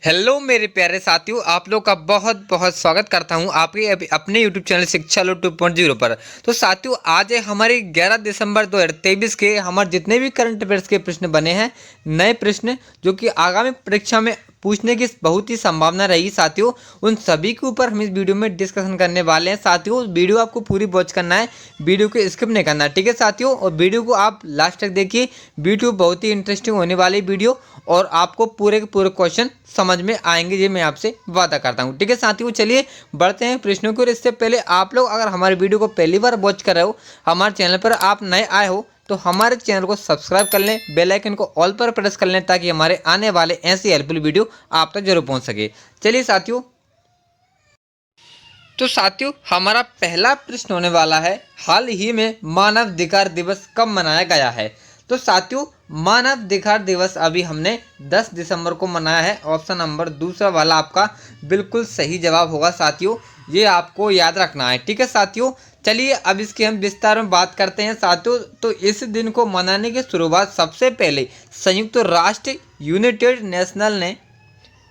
Hello मेरे प्यारे साथियों, आप लोग का बहुत बहुत स्वागत करता हूं आपके अपने यूट्यूब चैनल शिक्षा लो 2.0 पर। तो साथियों, आज है हमारी 11 दिसंबर 2023 के हमारे जितने भी करंट अफेयर्स के प्रश्न बने हैं, नए प्रश्न जो कि आगामी परीक्षा में पूछने की बहुत ही संभावना रही साथियों, उन सभी के ऊपर हम इस वीडियो में डिस्कशन करने वाले हैं। साथियों, वीडियो आपको पूरी वॉच करना है, वीडियो को स्किप नहीं करना, ठीक है साथियों। और वीडियो को आप लास्ट तक देखिए, वीडियो बहुत ही इंटरेस्टिंग होने वाली वीडियो और आपको पूरे के पूरे क्वेश्चन समझ में आएंगे, ये मैं आपसे वादा करता हूँ, ठीक है साथियों। चलिए बढ़ते हैं प्रश्नों की ओर। इससे पहले आप लोग अगर हमारे वीडियो को पहली बार वॉच कर रहे हो, हमारे चैनल पर आप नए आए हो, तो हमारे चैनल को सब्सक्राइब कर लें, बेल आइकन को ऑल पर प्रेस कर लें ताकि हमारे आने वाले ऐसी हेल्पफुल वीडियो आप तक जरूर पहुंच सके। चलिए साथियों, तो साथियों हमारा पहला प्रश्न होने वाला है, हाल ही में मानवाधिकार दिवस कब मनाया गया है। तो साथियों, मानवाधिकार दिवस अभी हमने 10 दिसंबर को मनाया है। ऑप्शन नंबर दूसरा वाला आपका बिल्कुल सही जवाब होगा साथियों, ये आपको याद रखना है, ठीक है साथियों। चलिए अब इसकी हम विस्तार में बात करते हैं साथियों। तो इस दिन को मनाने की शुरुआत सबसे पहले संयुक्त राष्ट्र यूनाइटेड नेशनल ने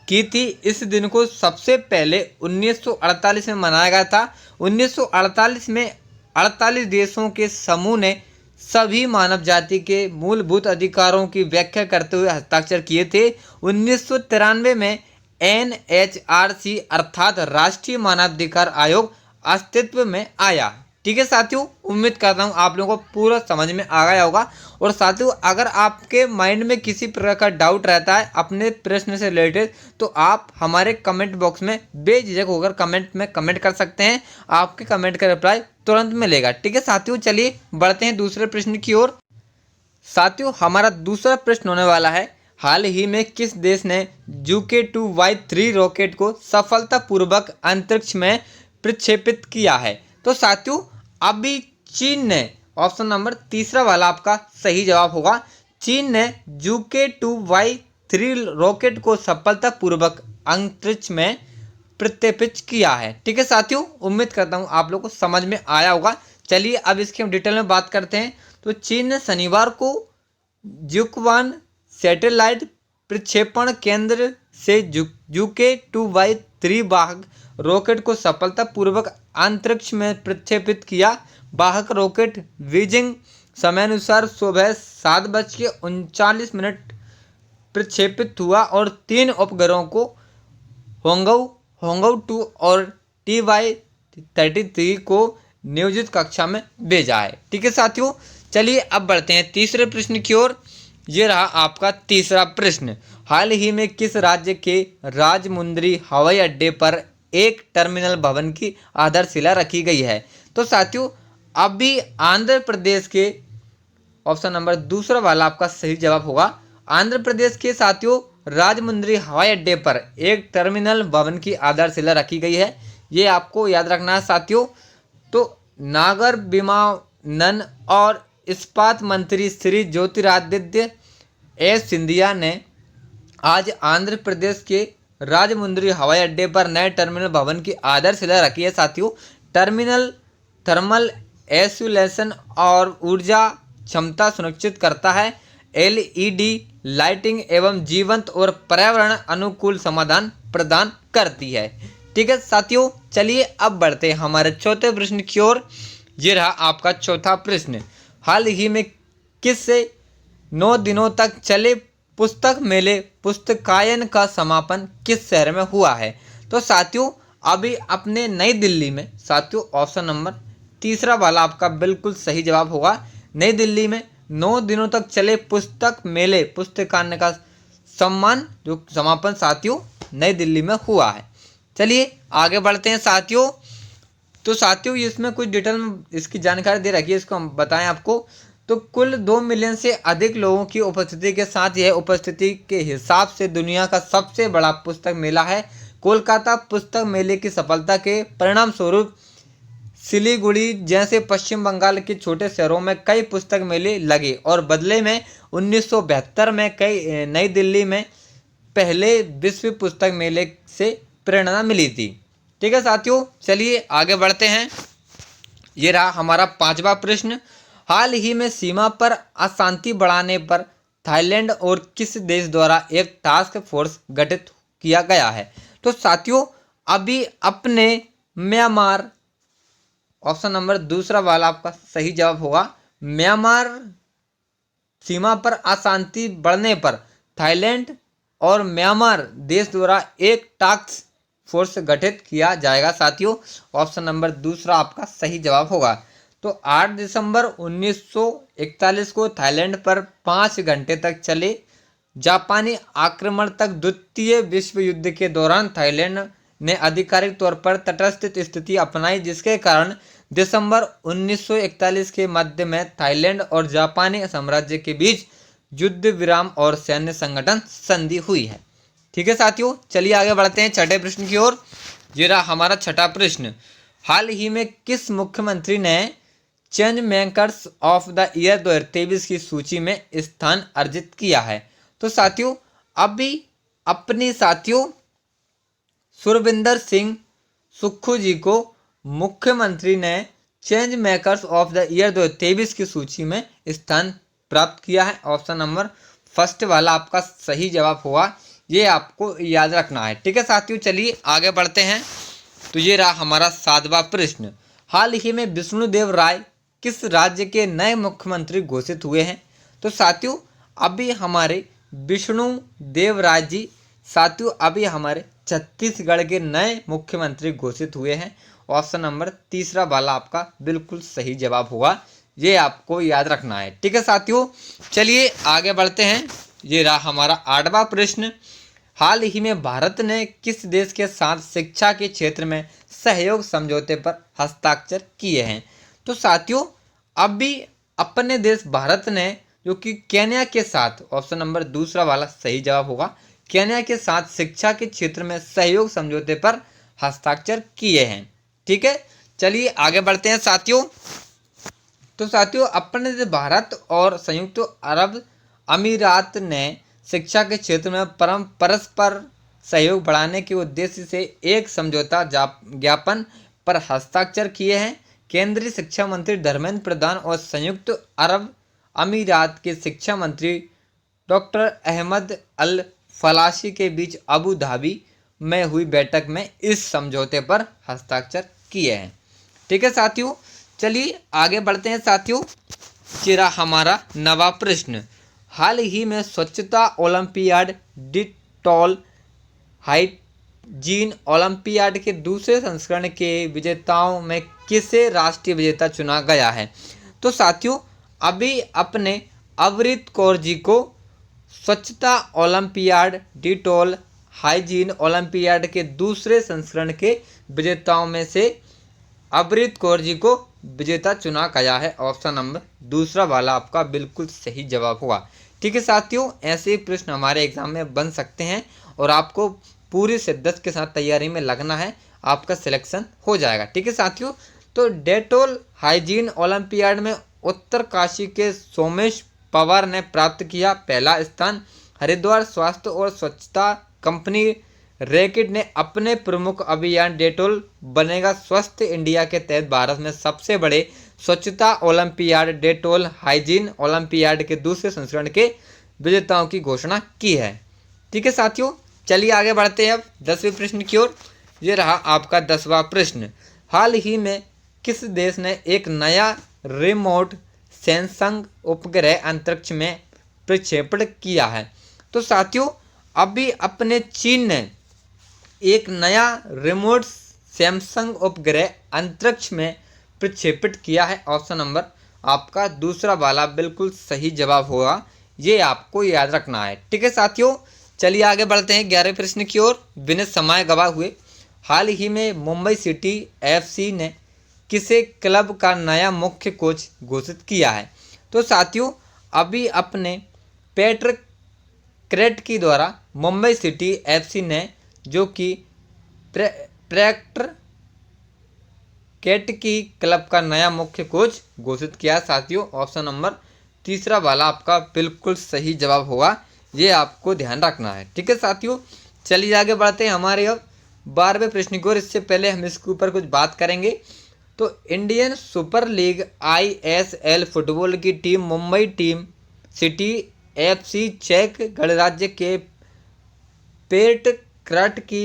की थी। इस दिन को सबसे पहले 1948 में मनाया गया था। 1948 में 48 देशों के समूह ने सभी मानव जाति के मूलभूत अधिकारों की व्याख्या करते हुए हस्ताक्षर किए थे। 1993 में NHRC अर्थात राष्ट्रीय मानवाधिकार आयोग अस्तित्व में आया, ठीक है साथियों। उम्मीद करता हूँ आप लोगों को पूरा समझ में आ गया होगा। और साथियों, अगर आपके माइंड में किसी प्रकार का डाउट रहता है अपने प्रश्न से रिलेटेड, तो आप हमारे कमेंट बॉक्स में बेझिझक होकर कमेंट में कमेंट कर सकते हैं, आपके कमेंट का रिप्लाई तुरंत मिलेगा, ठीक है साथियों। चलिए बढ़ते हैं दूसरे प्रश्न की ओर। साथियों, हमारा दूसरा प्रश्न होने वाला है, हाल ही में किस देश ने UK-2Y3 रॉकेट को सफलतापूर्वक अंतरिक्ष में प्रक्षेपित किया है। तो साथियों, अभी चीन ने, ऑप्शन नंबर तीसरा वाला आपका सही जवाब होगा, चीन ने UK-2Y3 रॉकेट को सफलतापूर्वक अंतरिक्ष में प्रक्षेपित किया है, ठीक है साथियों। उम्मीद करता हूँ आप लोग को समझ में आया होगा। चलिए अब इसकी हम डिटेल में बात करते हैं। तो चीन ने शनिवार को जुकवान सैटेलाइट प्रक्षेपण केंद्र से UK-2Y3 वाहक रॉकेट को सफलतापूर्वक अंतरिक्ष में प्रक्षेपित किया। वाहक रॉकेट बीजिंग समयानुसार सुबह 7:39 प्रक्षेपित हुआ और 3 उपग्रहों को होंगऊ 2 और TY-33 को नियोजित कक्षा में भेजा है, ठीक है साथियों। चलिए अब बढ़ते हैं तीसरे प्रश्न की ओर। ये रहा आपका तीसरा प्रश्न, हाल ही में किस राज्य के राजमुंद्री हवाई अड्डे पर एक टर्मिनल भवन की आधारशिला रखी गई है। तो साथियों, अभी आंध्र प्रदेश के, ऑप्शन नंबर दूसरा वाला आपका सही जवाब होगा, आंध्र प्रदेश के साथियों राजमुंद्री हवाई अड्डे पर एक टर्मिनल भवन की आधारशिला रखी गई है, ये आपको याद रखना है साथियों। तो नागर विमानन और इस्पात मंत्री श्री ज्योतिरादित्य सिंधिया ने आज आंध्र प्रदेश के राजमुंद्री हवाई अड्डे पर नए टर्मिनल भवन की आधारशिला रखी है साथियों। टर्मिनल थर्मल इंसुलेशन और ऊर्जा क्षमता सुनिश्चित करता है, LED लाइटिंग एवं जीवंत और पर्यावरण अनुकूल समाधान प्रदान करती है, ठीक है साथियों। चलिए अब बढ़ते हैं हमारे चौथे प्रश्न की ओर। ये रहा आपका चौथा प्रश्न, हाल ही में किस से 9 दिनों तक चले पुस्तक मेले पुस्तकायन का समापन किस शहर में हुआ है। तो साथियों, अभी अपने नई दिल्ली में, साथियों ऑप्शन नंबर तीसरा वाला आपका बिल्कुल सही जवाब होगा, नई दिल्ली में 9 दिनों तक चले पुस्तक मेले पुस्तकायन का जो समापन साथियों नई दिल्ली में हुआ है। चलिए आगे बढ़ते हैं साथियों। तो साथियों, इसमें कुछ डिटेल में इसकी जानकारी दे रखी है, इसको हम बताएं आपको। तो कुल 2 मिलियन से अधिक लोगों की उपस्थिति के साथ यह उपस्थिति के हिसाब से दुनिया का सबसे बड़ा पुस्तक मेला है। कोलकाता पुस्तक मेले की सफलता के परिणाम स्वरूप सिलीगुड़ी जैसे पश्चिम बंगाल के छोटे शहरों में कई पुस्तक मेले लगे और बदले में 1972 में नई दिल्ली में पहले विश्व पुस्तक मेले से प्रेरणा मिली थी, ठीक है साथियों। चलिए आगे बढ़ते हैं। ये रहा हमारा पांचवा प्रश्न, हाल ही में सीमा पर अशांति बढ़ाने पर थाईलैंड और किस देश द्वारा एक टास्क फोर्स गठित किया गया है। तो साथियों अभी अपने म्यांमार, ऑप्शन नंबर दूसरा वाला आपका सही जवाब होगा। म्यांमार सीमा पर अशांति बढ़ने पर थाईलैंड और म्यांमार देश द्वारा एक टास्क फोर्स गठित किया जाएगा। साथियों ऑप्शन नंबर दूसरा आपका सही जवाब होगा। तो 8 दिसंबर 1941 को थाईलैंड पर 5 घंटे तक चले जापानी आक्रमण तक द्वितीय विश्व युद्ध के दौरान थाईलैंड ने आधिकारिक तौर पर तटस्थ स्थिति अपनाई, जिसके कारण दिसंबर 1941 के मध्य में थाईलैंड और जापानी साम्राज्य के बीच युद्ध विराम और सैन्य संगठन संधि हुई है। ठीक है साथियों, चलिए आगे बढ़ते हैं छठे प्रश्न की ओर। ये रहा हमारा छठा प्रश्न। हाल ही में किस मुख्यमंत्री ने change makers of the year 2023 की सूची में स्थान अर्जित किया है? तो साथियों अभी अपनी साथियों सुरविंदर सिंह सुक्खू जी को मुख्यमंत्री ने change makers of the year 2023 की सूची में स्थान प्राप्त किया है। ऑप्शन नंबर फर्स्ट वाला आपका सही जवाब होगा, ये आपको याद रखना है। ठीक है साथियों, चलिए आगे बढ़ते हैं। तो ये रहा हमारा सातवां प्रश्न। हाल ही में विष्णुदेव राय किस राज्य के नए मुख्यमंत्री घोषित हुए हैं? तो साथियों अभी हमारे विष्णुदेव राय जी साथियों अभी हमारे छत्तीसगढ़ के नए मुख्यमंत्री घोषित हुए हैं। ऑप्शन नंबर तीसरा वाला आपका बिल्कुल सही जवाब होगा, ये आपको याद रखना है। ठीक है साथियों, चलिए आगे बढ़ते हैं। ये रहा हमारा आठवां प्रश्न। हाल ही में भारत ने किस देश के साथ शिक्षा के क्षेत्र में सहयोग समझौते पर हस्ताक्षर किए हैं? तो साथियों अभी अपने देश भारत ने जो कि केन्या के साथ, ऑप्शन नंबर दूसरा वाला सही जवाब होगा, केन्या के साथ शिक्षा के क्षेत्र में सहयोग समझौते पर हस्ताक्षर किए हैं। ठीक है, चलिए आगे बढ़ते हैं साथियों। तो साथियों अपने देश भारत और संयुक्त अरब अमीरात ने शिक्षा के क्षेत्र में परस्पर सहयोग बढ़ाने के उद्देश्य से एक समझौता ज्ञापन पर हस्ताक्षर किए हैं। केंद्रीय शिक्षा मंत्री धर्मेंद्र प्रधान और संयुक्त अरब अमीरात के शिक्षा मंत्री डॉक्टर अहमद अल फलाशी के बीच अबू धाबी में हुई बैठक में इस समझौते पर हस्ताक्षर किए हैं। ठीक है साथियों, चलिए आगे बढ़ते हैं साथियों। चिरा हमारा नवा प्रश्न। हाल ही में स्वच्छता ओलंपियाड डिटॉल हाइजीन ओलंपियाड के दूसरे संस्करण के विजेताओं में किसे राष्ट्रीय विजेता चुना गया है? तो साथियों अभी अपने अवृत कौर जी को स्वच्छता ओलंपियाड डिटॉल हाइजीन ओलंपियाड के दूसरे संस्करण के विजेताओं में से अवृत कौर जी को विजेता चुना गया है। ऑप्शन नंबर दूसरा वाला आपका बिल्कुल सही जवाब होगा। ठीक है साथियों, ऐसे प्रश्न हमारे एग्जाम में बन सकते हैं और आपको पूरी शिद्दत के साथ तैयारी में लगना है, आपका सिलेक्शन हो जाएगा। ठीक है साथियों, तो डेटोल हाइजीन ओलंपियाड में उत्तरकाशी के सोमेश पवार ने प्राप्त किया पहला स्थान। हरिद्वार स्वास्थ्य और स्वच्छता कंपनी रैकेट ने अपने प्रमुख अभियान डेटोल बनेगा स्वस्थ इंडिया के तहत भारत में सबसे बड़े स्वच्छता ओलंपियाड डेटोल हाइजीन ओलंपियाड के दूसरे संस्करण के विजेताओं की घोषणा की है। ठीक है साथियों, चलिए आगे बढ़ते हैं अब 10वें प्रश्न की ओर। ये रहा आपका 10वां प्रश्न। हाल ही में किस देश ने एक नया रिमोट सेंसिंग उपग्रह अंतरिक्ष में प्रक्षेपण किया है? तो साथियों अभी अपने चीन ने एक नया रिमोट सैमसंग उपग्रह अंतरिक्ष में प्रक्षेपित किया है। ऑप्शन नंबर आपका दूसरा वाला बिल्कुल सही जवाब होगा, ये आपको याद रखना है। ठीक है साथियों, चलिए आगे बढ़ते हैं 11वें प्रश्न की ओर बिना समय गवाए हुए। हाल ही में मुंबई सिटी एफसी ने किसे क्लब का नया मुख्य कोच घोषित किया है? तो साथियों अभी अपने पैट्रिक क्रेट की द्वारा मुंबई सिटी एफसी ने जो कि प्रैक्टर केट की क्लब का नया मुख्य कोच घोषित किया। साथियों ऑप्शन नंबर तीसरा वाला आपका बिल्कुल सही जवाब होगा, ये आपको ध्यान रखना है। ठीक है साथियों, चलिए आगे बढ़ते हैं हमारे अब 12वें प्रश्न की ओर। इससे पहले हम इसके ऊपर कुछ बात करेंगे। तो Indian super league ISL football की team Mumbai team city FC चेक गणराज्य के पेट कराट की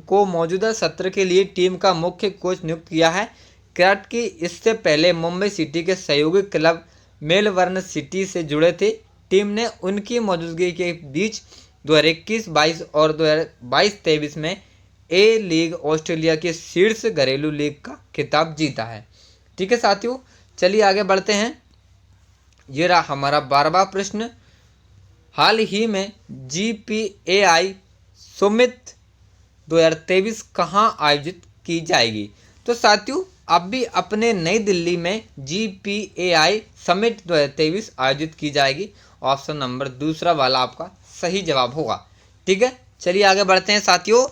को मौजूदा सत्र के लिए टीम का मुख्य कोच नियुक्त किया है। कराट की इससे पहले मुंबई सिटी के सहयोगी क्लब मेलबर्न सिटी से जुड़े थे। टीम ने उनकी मौजूदगी के बीच 2021-22 और 2022-23 में ए लीग ऑस्ट्रेलिया के शीर्ष घरेलू लीग का खिताब जीता है। ठीक है साथियों, चलिए आगे बढ़ते हैं। ये रहा हमारा 12वां प्रश्न। हाल ही में GPAI सुमित 2023 कहाँ आयोजित की जाएगी? तो साथियों, अभी अपने नई दिल्ली में GPAI समिट 2023 आयोजित की जाएगी। ऑप्शन नंबर दूसरा वाला आपका सही जवाब होगा। ठीक है, चलिए आगे बढ़ते हैं साथियों।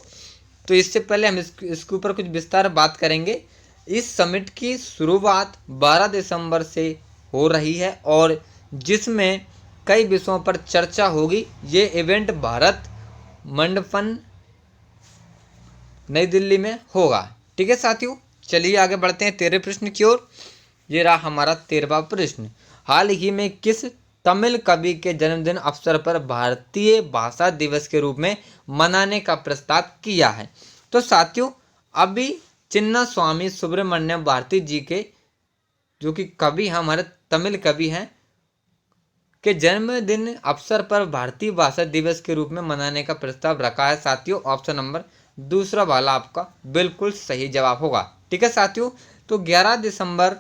तो इससे पहले हम इसके ऊपर कुछ विस्तार बात करेंगे। इस समिट की शुरुआत 12 दिसंबर से हो रही है और जिसमें कई विषयों पर चर्चा होगी। ये इवेंट भारत मंडपम नई दिल्ली में होगा। ठीक है साथियों, चलिए आगे बढ़ते हैं 13वें प्रश्न की ओर। ये रहा हमारा 13वां प्रश्न। हाल ही में किस तमिल कवि के जन्मदिन अवसर पर भारतीय भाषा दिवस के रूप में मनाने का प्रस्ताव किया है? तो साथियों, अभी चिन्ना स्वामी सुब्रमण्यम भारती जी के, जो कि कवि हमारे तमिल कवि हैं, के जन्मदिन अवसर पर भारतीय भाषा दिवस के रूप में मनाने का प्रस्ताव रखा है साथियों। ऑप्शन नंबर दूसरा वाला आपका बिल्कुल सही जवाब होगा। ठीक है साथियों, तो 11 दिसंबर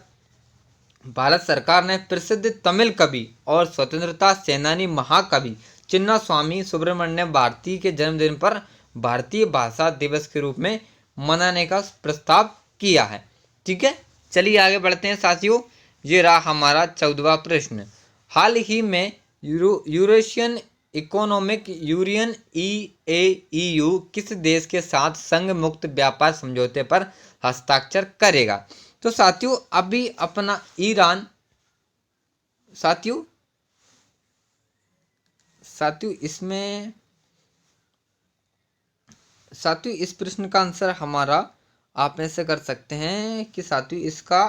भारत सरकार ने प्रसिद्ध तमिल कवि और स्वतंत्रता सेनानी महाकवि चिन्ना स्वामी सुब्रमण्यम भारती के जन्मदिन पर भारतीय भाषा दिवस के रूप में मनाने का प्रस्ताव किया है। ठीक है, चलिए आगे बढ़ते हैं साथियों। ये रहा हमारा 14वां प्रश्न। हाल ही में यूरेशियन इकोनॉमिक यूनियन EAEU किस देश के साथ संघ मुक्त व्यापार समझौते पर हस्ताक्षर करेगा? तो साथियों, अभी अपना ईरान, साथियों इस प्रश्न का आंसर हमारा आप में से कर सकते हैं कि साथियों इसका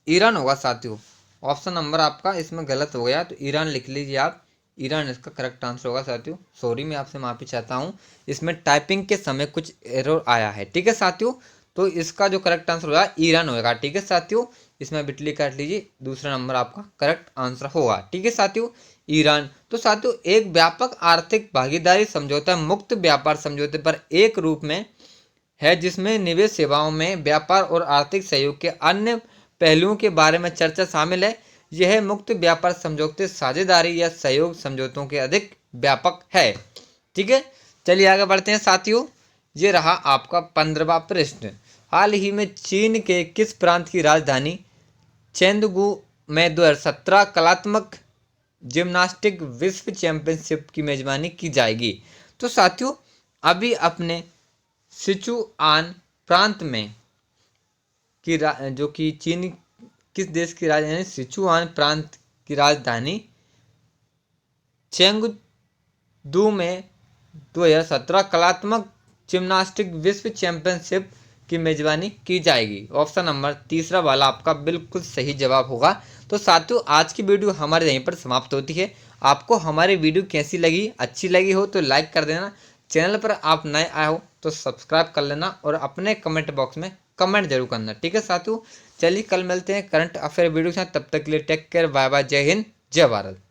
ईरान होगा साथियों। ऑप्शन नंबर आपका इसमें गलत हो गया, तो ईरान लिख लीजिए आप। ईरान इसका करेक्ट आंसर होगा साथियों। सॉरी, मैं आपसे माफ़ी चाहता हूँ, इसमें टाइपिंग के समय कुछ एरर आया है। ठीक है साथियों, तो इसका जो करेक्ट आंसर होगा ईरान होगा। ठीक है साथियों, इसमें बिटली काट लीजिए, दूसरा नंबर आपका करेक्ट आंसर होगा। ठीक है साथियों, ईरान। तो साथियों, एक व्यापक आर्थिक भागीदारी समझौता मुक्त व्यापार समझौते पर एक रूप में है जिसमें निवेश, सेवाओं में व्यापार और आर्थिक सहयोग के अन्य पहलुओं के बारे में चर्चा शामिल है। यह मुक्त व्यापार समझौते साझेदारी या सहयोग समझौतों के अधिक व्यापक है। ठीक है, चलिए आगे बढ़ते हैं साथियों। ये रहा आपका 15वां प्रश्न। हाल ही में चीन के किस प्रांत की राजधानी चेंगडू में 2017 कलात्मक जिम्नास्टिक विश्व चैंपियनशिप की मेजबानी की जाएगी? तो साथियों, अभी अपने सिचुआन प्रांत में की जो कि चीन किस देश की राजधानी, सिचुआन प्रांत की राजधानी चेंगडू में 2017 कलात्मक जिम्नास्टिक विश्व चैंपियनशिप की मेजबानी की जाएगी। ऑप्शन नंबर तीसरा वाला आपका बिल्कुल सही जवाब होगा। तो साथियों, आज की वीडियो हमारे यहीं पर समाप्त होती है। आपको हमारी वीडियो कैसी लगी? अच्छी लगी हो तो लाइक कर देना। चैनल पर आप नए आए हो तो सब्सक्राइब कर लेना और अपने कमेंट बॉक्स में कमेंट जरूर करना। ठीक है साथियों, चलिए कल मिलते हैं करंट अफेयर वीडियो के साथ। तब तक के लिए टेक केयर, बाय बाय, जय हिंद, जय भारत।